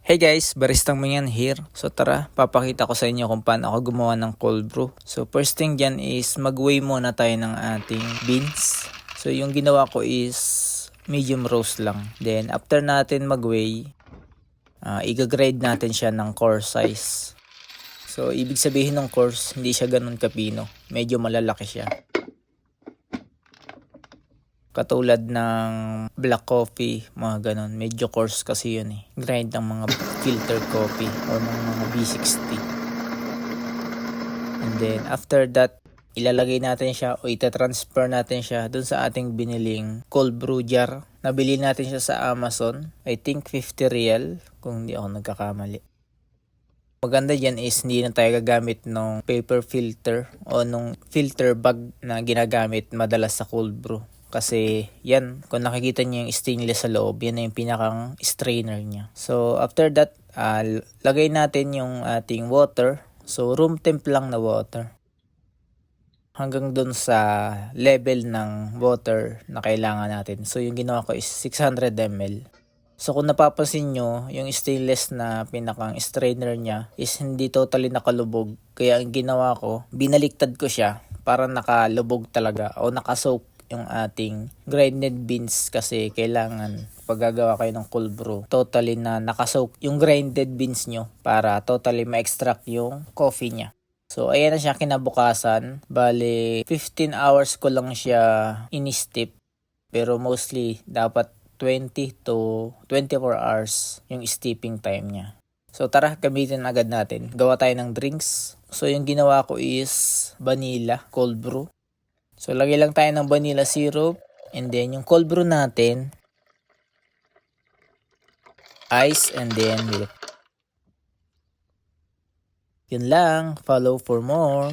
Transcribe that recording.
Hey guys, Baristang Manyan here. So tara, papakita ko sa inyo kung paano ako gumawa ng cold brew. So first thing dyan is mag-weigh muna tayo ng ating beans. So yung ginawa ko is medium roast lang. Then after natin mag-weigh, i-grade natin siya ng coarse size. So ibig sabihin ng coarse, hindi siya ganun kapino. Medyo malalaki siya. Katulad ng black coffee, mga ganon. Medyo coarse kasi yun eh. Grind ng mga filter coffee o ng mga B60. And then after that, ilalagay natin siya o itatransfer natin siya dun sa ating biniling cold brew jar. Nabili natin siya sa Amazon. I think 50 real kung hindi ako nagkakamali. Maganda dyan is hindi na tayo gagamit ng paper filter o nung filter bag na ginagamit madalas sa cold brew. Kasi yan, kung nakikita niyo yung stainless sa loob, yan na yung pinakang strainer niya. So after that, lagay natin yung ating water. So room temp lang na water. Hanggang dun sa level ng water na kailangan natin. So yung ginawa ko is 600 ml. So kung napapansin nyo, yung stainless na pinakang strainer niya is hindi totally nakalubog. Kaya ang ginawa ko, binaliktad ko siya para nakalubog talaga o nakasoak yung ating grinded beans kasi kailangan pag gagawa kayo ng cold brew, totally na nakasoak yung grinded beans nyo para totally ma-extract yung coffee niya. So ayan na siya kinabukasan. Bale 15 hours ko lang siya ini-steep pero mostly dapat 20 to 24 hours yung steeping time niya. So tara, gamitin agad natin. Gawa tayo ng drinks. So yung ginawa ko is vanilla cold brew. So lagay lang tayo ng vanilla syrup and then yung cold brew natin, ice and then milk. Yun lang, follow for more.